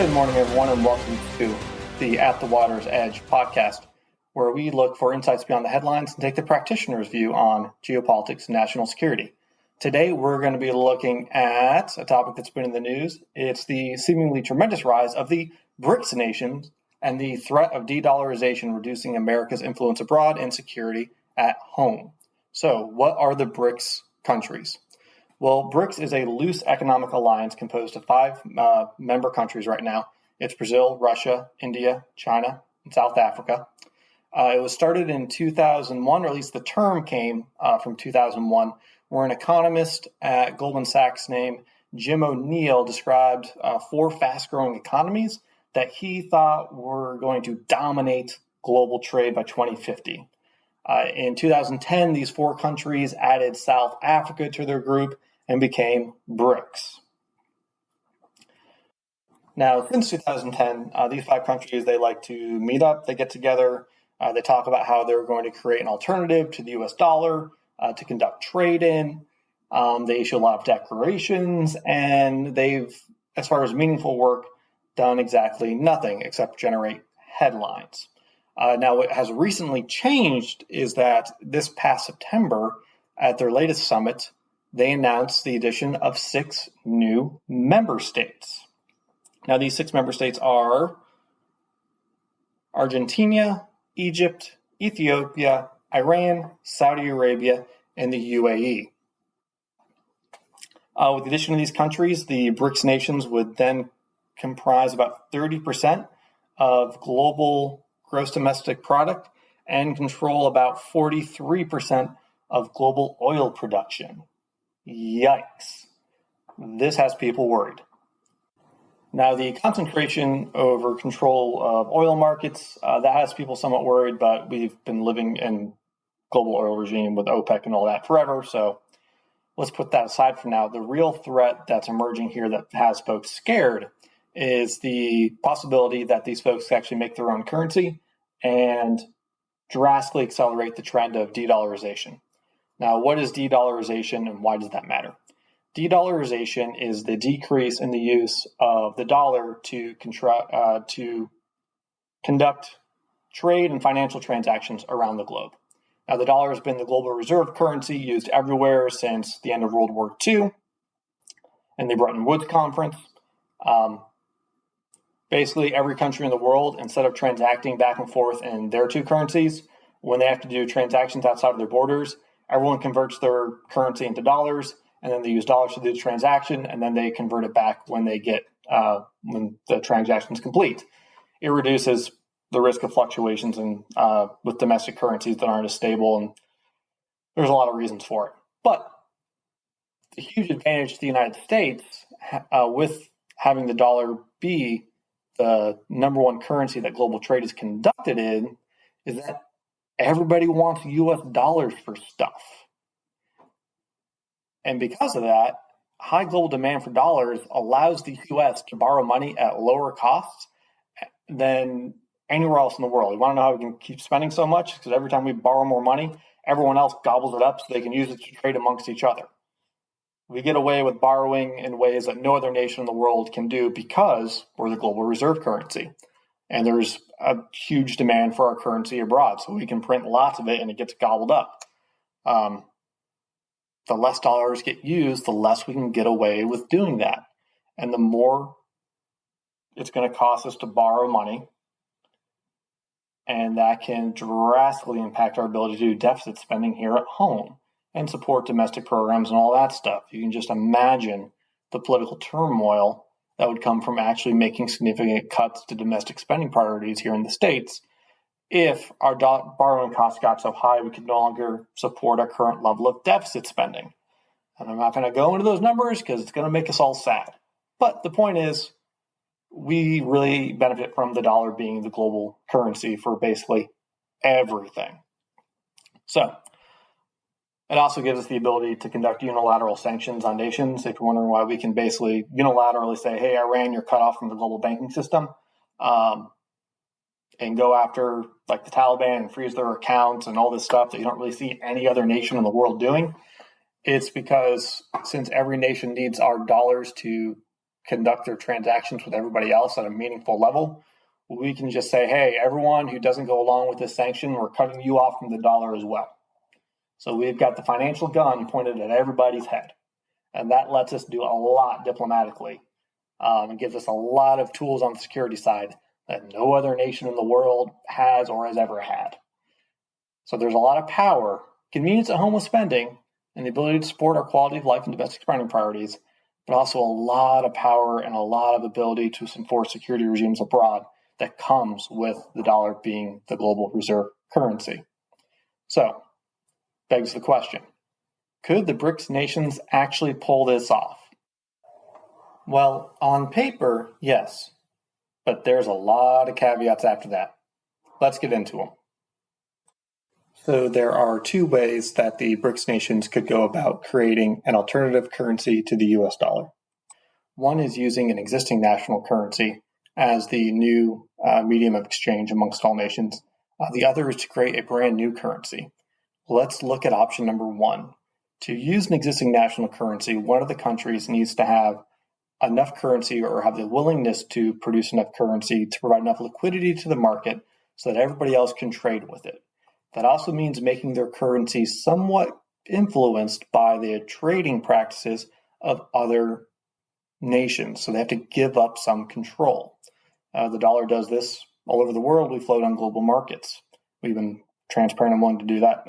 Good morning, everyone, and welcome to the At the Water's Edge podcast, where we look for insights beyond the headlines and take the practitioner's view on geopolitics and national security. Today, we're going to be looking at a topic that's been in the news. It's the seemingly tremendous rise of the BRICS nations and the threat of de-dollarization reducing America's influence abroad and security at home. So, what are the BRICS countries? Well, BRICS is a loose economic alliance composed of five member countries right now. It's Brazil, Russia, India, China, and South Africa. It was started in 2001, or at least the term came from 2001, where an economist at Goldman Sachs named Jim O'Neill described four fast-growing economies that he thought were going to dominate global trade by 2050. In 2010, these four countries added South Africa to their group and became BRICS. Now, since 2010, these five countries, they like to meet up, they get together, they talk about how they're going to create an alternative to the US dollar to conduct trade in. They issue a lot of declarations, and they've, as far as meaningful work, done exactly nothing except generate headlines. Now, what has recently changed is that this past September, at their latest summit, they announced the addition of 6 new member states. Now, these 6 member states are Argentina, Egypt, Ethiopia, Iran, Saudi Arabia, and the UAE. With the addition of these countries, the BRICS nations would then comprise about 30% of global gross domestic product and control about 43% of global oil production. Yikes. This has people worried. Now, the concentration over control of oil markets, that has people somewhat worried, but we've been living in global oil regime with OPEC and all that forever, so let's put that aside for now. The real threat that's emerging here that has folks scared is the possibility that these folks actually make their own currency and drastically accelerate the trend of de-dollarization. Now, what is de-dollarization and why does that matter? De-dollarization is the decrease in the use of the dollar to conduct trade and financial transactions around the globe. Now, the dollar has been the global reserve currency used everywhere since the end of World War II and the Bretton Woods Conference. Basically, every country in the world, instead of transacting back and forth in their two currencies, when they have to do transactions outside of their borders, everyone converts their currency into dollars, and then they use dollars to do the transaction, and then they convert it back when they get when the transaction is complete. It reduces the risk of fluctuations and with domestic currencies that aren't as stable, and there's a lot of reasons for it. But the huge advantage to the United States with having the dollar be the number one currency that global trade is conducted in is that everybody wants US dollars for stuff. And because of that, high global demand for dollars allows the US to borrow money at lower costs than anywhere else in the world. You want to know how we can keep spending so much? Because every time we borrow more money, everyone else gobbles it up so they can use it to trade amongst each other. We get away with borrowing in ways that no other nation in the world can do because we're the global reserve currency. And there's a huge demand for our currency abroad, so we can print lots of it and it gets gobbled up. The less dollars get used, the less we can get away with doing that. And the more it's going to cost us to borrow money, and that can drastically impact our ability to do deficit spending here at home and support domestic programs and all that stuff. You can just imagine the political turmoil that would come from actually making significant cuts to domestic spending priorities here in the States if our borrowing costs got so high we could no longer support our current level of deficit spending. And I'm not going to go into those numbers because it's going to make us all sad. But the point is, we really benefit from the dollar being the global currency for basically everything. So, it also gives us the ability to conduct unilateral sanctions on nations. If you're wondering why we can basically unilaterally say, hey, Iran, you're cut off from the global banking system, and go after like the Taliban and freeze their accounts and all this stuff that you don't really see any other nation in the world doing. It's because since every nation needs our dollars to conduct their transactions with everybody else at a meaningful level, we can just say, hey, everyone who doesn't go along with this sanction, we're cutting you off from the dollar as well. So we've got the financial gun pointed at everybody's head. And that lets us do a lot diplomatically. It gives us a lot of tools on the security side that no other nation in the world has or has ever had. So there's a lot of power, convenience at home with spending, and the ability to support our quality of life and domestic spending priorities, but also a lot of power and a lot of ability to enforce security regimes abroad that comes with the dollar being the global reserve currency. So, begs the question, could the BRICS nations actually pull this off? Well, on paper, yes, but there's a lot of caveats after that. Let's get into them. So there are two ways that the BRICS nations could go about creating an alternative currency to the US dollar. One is using an existing national currency as the new medium of exchange amongst all nations. The other is to create a brand new currency. Let's look at option number one. To use an existing national currency, one of the countries needs to have enough currency or have the willingness to produce enough currency to provide enough liquidity to the market so that everybody else can trade with it. That also means making their currency somewhat influenced by the trading practices of other nations. So they have to give up some control. The dollar does this all over the world. We float on global markets. We've been transparent and willing to do that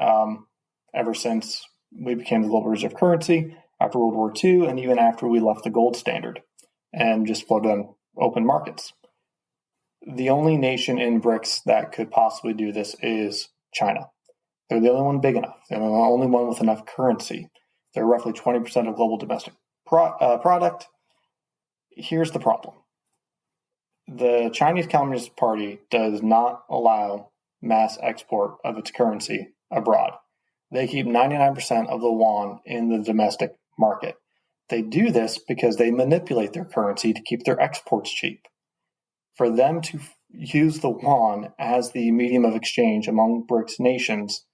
ever since we became the global reserve currency, after World War II, and even after we left the gold standard and just floated on open markets. The only nation in BRICS that could possibly do this is China. They're the only one big enough. They're the only one with enough currency. They're roughly 20% of global domestic product. Here's the problem. The Chinese Communist Party does not allow mass export of its currency abroad. They keep 99% of the yuan in the domestic market. They do this because they manipulate their currency to keep their exports cheap. For them to use the yuan as the medium of exchange among BRICS nations,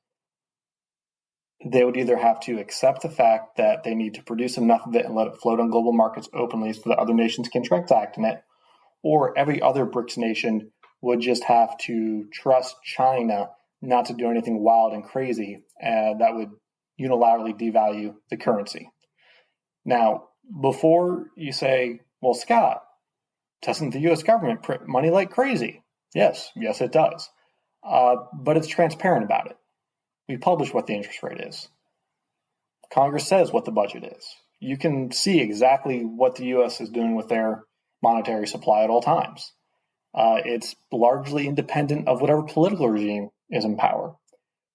they would either have to accept the fact that they need to produce enough of it and let it float on global markets openly so that other nations can transact in it, or every other BRICS nation would just have to trust China not to do anything wild and crazy that would unilaterally devalue the currency. Now, before you say, well, Scott, doesn't the U.S. government print money like crazy? Yes, it does. But it's transparent about it. We publish what the interest rate is. Congress says what the budget is. You can see exactly what the U.S. is doing with their monetary supply at all times. It's largely independent of whatever political regime is in power.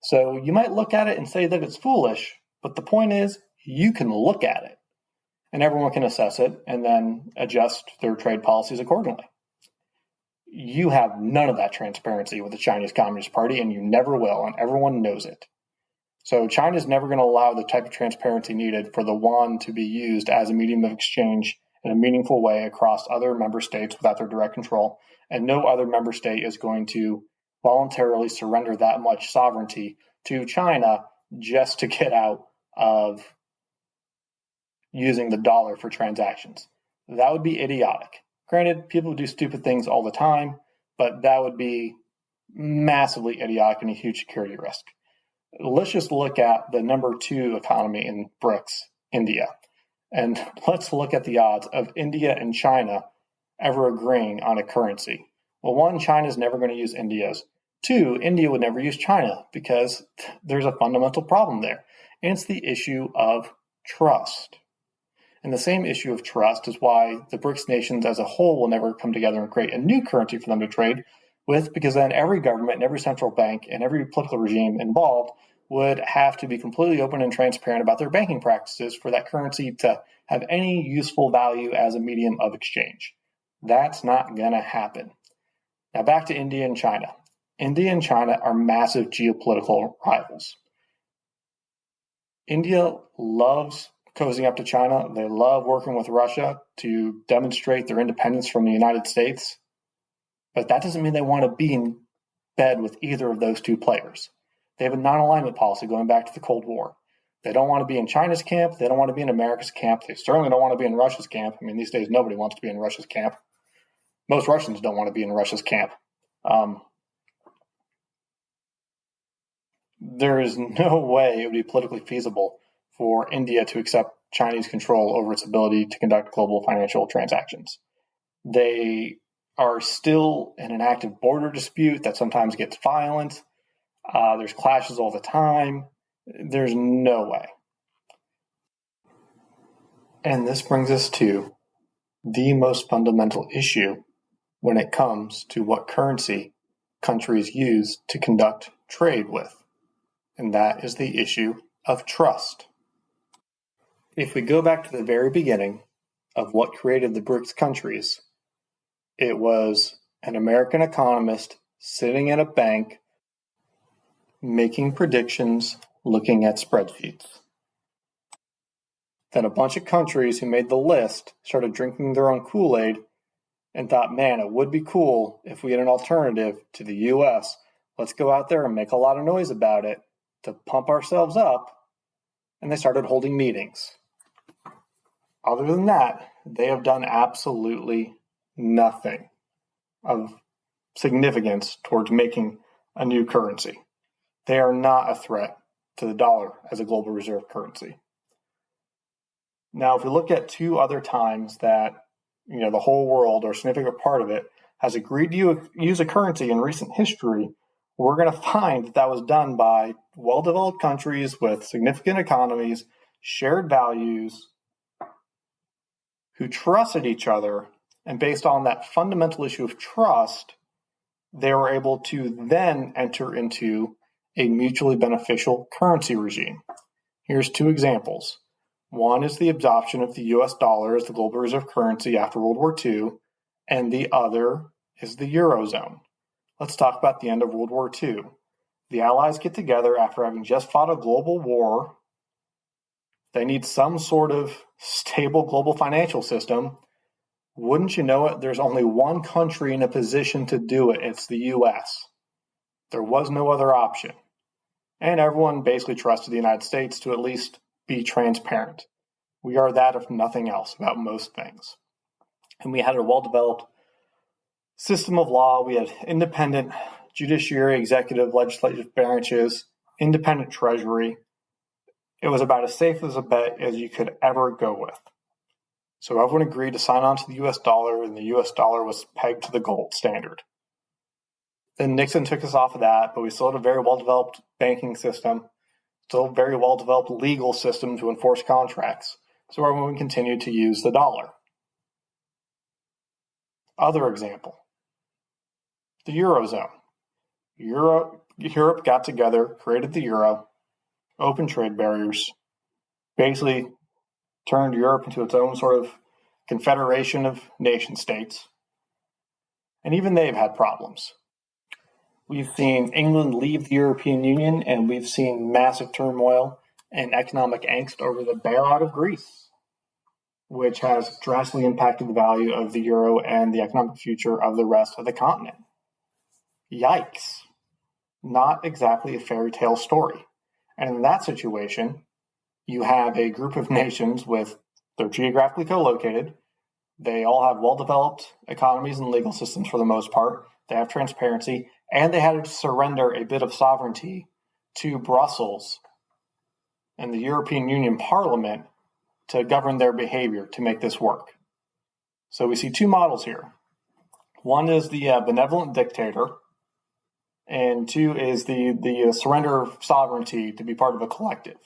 So you might look at it and say that it's foolish, but the point is you can look at it and everyone can assess it and then adjust their trade policies accordingly. You have none of that transparency with the Chinese Communist Party, and you never will, and everyone knows it. So China's never going to allow the type of transparency needed for the yuan to be used as a medium of exchange in a meaningful way across other member states without their direct control, and no other member state is going to voluntarily surrender that much sovereignty to China just to get out of using the dollar for transactions. That would be idiotic. Granted, people do stupid things all the time, but that would be massively idiotic and a huge security risk. Let's just look at the number 2 economy in BRICS, India. And let's look at the odds of India and China ever agreeing on a currency. Well, 1, China's never going to use India's. 2, India would never use China because there's a fundamental problem there. And it's the issue of trust. And the same issue of trust is why the BRICS nations as a whole will never come together and create a new currency for them to trade with, because then every government and every central bank and every political regime involved would have to be completely open and transparent about their banking practices for that currency to have any useful value as a medium of exchange. That's not going to happen. Now back to India and China. India and China are massive geopolitical rivals. India loves cozying up to China. They love working with Russia to demonstrate their independence from the United States. But that doesn't mean they want to be in bed with either of those two players. They have a non-alignment policy going back to the Cold War. They don't want to be in China's camp. They don't want to be in America's camp. They certainly don't want to be in Russia's camp. I mean, these days, nobody wants to be in Russia's camp. Most Russians don't want to be in Russia's camp. There is no way it would be politically feasible for India to accept Chinese control over its ability to conduct global financial transactions. They are still in an active border dispute that sometimes gets violent. There's clashes all the time. There's no way. And this brings us to the most fundamental issue when it comes to what currency countries use to conduct trade with. And that is the issue of trust. If we go back to the very beginning of what created the BRICS countries, it was an American economist sitting in a bank making predictions, looking at spreadsheets. Then a bunch of countries who made the list started drinking their own Kool-Aid and thought, man, it would be cool if we had an alternative to the US. Let's go out there and make a lot of noise about it to pump ourselves up. And they started holding meetings. Other than that, they have done absolutely nothing of significance towards making a new currency. They are not a threat to the dollar as a global reserve currency. Now, if we look at two other times that the whole world or a significant part of it has agreed to use a currency in recent history, we're going to find that was done by well-developed countries with significant economies, shared values, who trusted each other, and based on that fundamental issue of trust, they were able to then enter into a mutually beneficial currency regime. Here's two examples. One is the adoption of the US dollar as the global reserve currency after World War II, and the other is the Eurozone. Let's talk about the end of World War II. The Allies get together after having just fought a global war. They need some sort of stable global financial system. Wouldn't you know it, there's only one country in a position to do it. It's the US. There was no other option. And everyone basically trusted the United States to at least be transparent. We are that, if nothing else, about most things. And we had a well-developed system of law. We had independent judiciary, executive, legislative branches, independent treasury. It was about as safe as a bet as you could ever go with. So everyone agreed to sign on to the US dollar, and the US dollar was pegged to the gold standard. Then Nixon took us off of that, but we still had a very well-developed banking system, still a very well-developed legal system to enforce contracts. So everyone continued to use the dollar. Other example, the Eurozone. Europe got together, created the euro, open trade barriers, basically turned Europe into its own sort of confederation of nation states. And even they've had problems. We've seen England leave the European Union, and we've seen massive turmoil and economic angst over the bailout of Greece, which has drastically impacted the value of the euro and the economic future of the rest of the continent. Yikes. Not exactly a fairy tale story. And in that situation, you have a group of nations they're geographically co-located. They all have well-developed economies and legal systems for the most part. They have transparency, and they had to surrender a bit of sovereignty to Brussels and the European Union Parliament to govern their behavior to make this work. So we see two models here. One is the benevolent dictator, and two is the surrender of sovereignty to be part of a collective.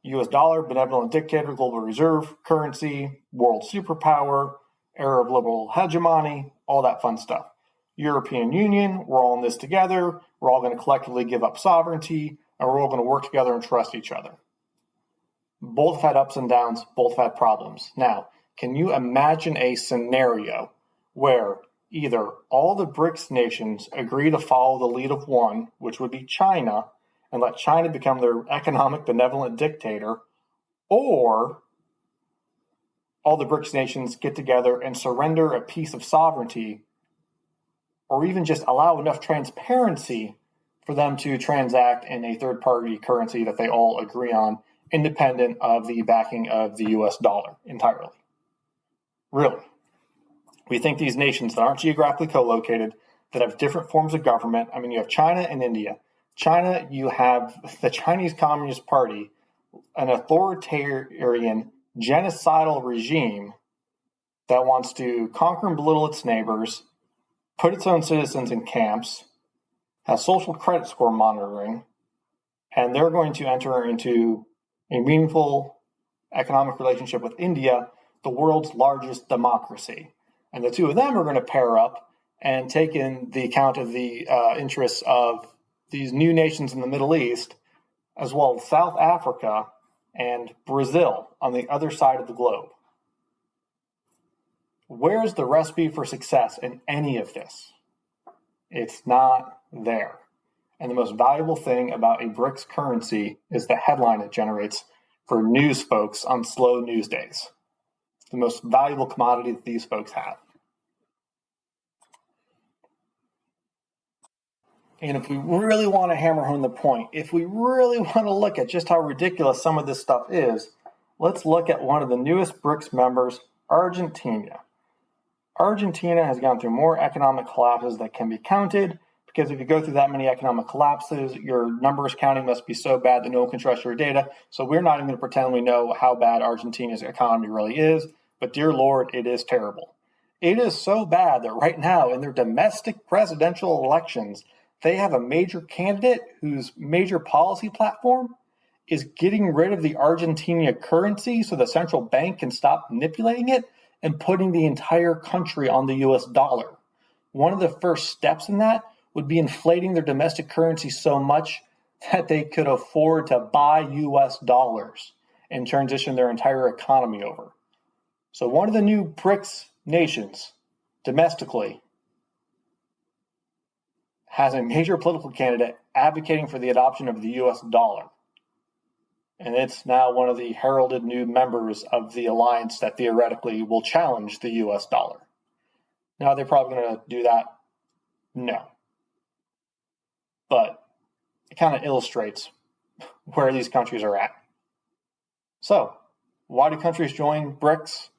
US dollar, benevolent dictator, global reserve currency, world superpower, era of liberal hegemony, all that fun stuff. European Union, we're all in this together, we're all going to collectively give up sovereignty, and we're all going to work together and trust each other. Both have had ups and downs, both have had problems. Now, can you imagine a scenario where either all the BRICS nations agree to follow the lead of one, which would be China, and let China become their economic benevolent dictator, or all the BRICS nations get together and surrender a piece of sovereignty, or even just allow enough transparency for them to transact in a third-party currency that they all agree on independent of the backing of the US dollar entirely. Really. We think these nations that aren't geographically co-located, that have different forms of government, I mean, you have China and India. China, you have the Chinese Communist Party, an authoritarian, genocidal regime that wants to conquer and belittle its neighbors, put its own citizens in camps, has social credit score monitoring, and they're going to enter into a meaningful economic relationship with India, the world's largest democracy. And the two of them are going to pair up and take in the account of the interests of these new nations in the Middle East, as well as South Africa and Brazil on the other side of the globe. Where's the recipe for success in any of this? It's not there. And the most valuable thing about a BRICS currency is the headline it generates for news folks on slow news days. It's the most valuable commodity that these folks have. And if we really want to hammer home the point, if we really want to look at just how ridiculous some of this stuff is, let's look at one of the newest BRICS members, Argentina. Argentina has gone through more economic collapses that can be counted, because if you go through that many economic collapses, your numbers counting must be so bad that no one can trust your data. So we're not even going to pretend we know how bad Argentina's economy really is, but dear Lord, it is terrible. It is so bad that right now in their domestic presidential elections, they have a major candidate whose major policy platform is getting rid of the Argentina currency so the central bank can stop manipulating it and putting the entire country on the US dollar. One of the first steps in that would be inflating their domestic currency so much that they could afford to buy US dollars and transition their entire economy over. So one of the new BRICS nations domestically has a major political candidate advocating for the adoption of the US dollar. And it's now one of the heralded new members of the alliance that theoretically will challenge the US dollar. Now, are they probably going to do that? No. But it kind of illustrates where these countries are at. So, why do countries join BRICS?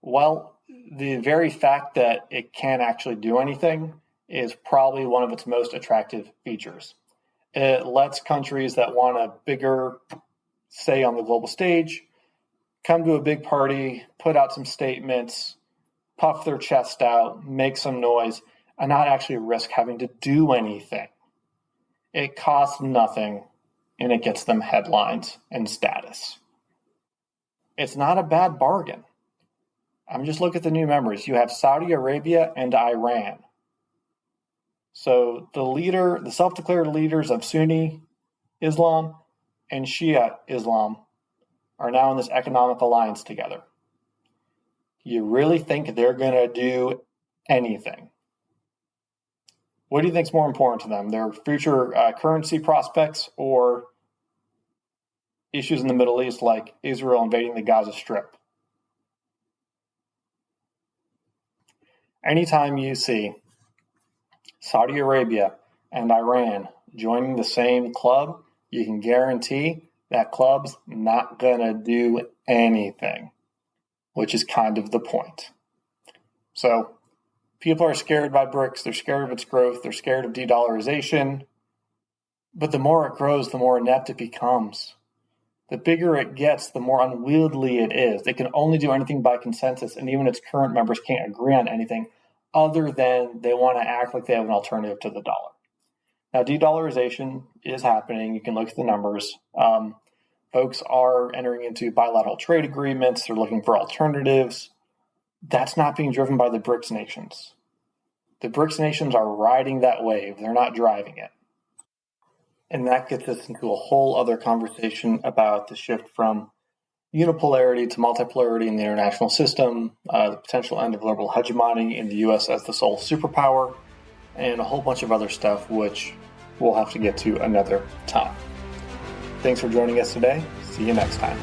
Well, the very fact that it can't actually do anything is probably one of its most attractive features. It lets countries that want a bigger say on the global stage come to a big party, put out some statements, puff their chest out, make some noise, and not actually risk having to do anything. It costs nothing, and it gets them headlines and status. It's not a bad bargain. Just look at the new members. You have Saudi Arabia and Iran. So the self-declared leaders of Sunni Islam and Shia Islam are now in this economic alliance together. You really think they're going to do anything? What do you think is more important to them, their future currency prospects or issues in the Middle East like Israel invading the Gaza Strip? Anytime you see Saudi Arabia and Iran joining the same club, you can guarantee that club's not going to do anything, which is kind of the point. So people are scared by BRICS. They're scared of its growth. They're scared of de-dollarization. But the more it grows, the more inept it becomes. The bigger it gets, the more unwieldy it is. They can only do anything by consensus, and even its current members can't agree on anything other than they want to act like they have an alternative to the dollar. Now, de-dollarization is happening. You can look at the numbers. Folks are entering into bilateral trade agreements. They're looking for alternatives. That's not being driven by the BRICS nations. The BRICS nations are riding that wave. They're not driving it. And that gets us into a whole other conversation about the shift from unipolarity to multipolarity in the international system, the potential end of global hegemony in the U.S. as the sole superpower, and a whole bunch of other stuff, which we'll have to get to another time. Thanks for joining us today. See you next time.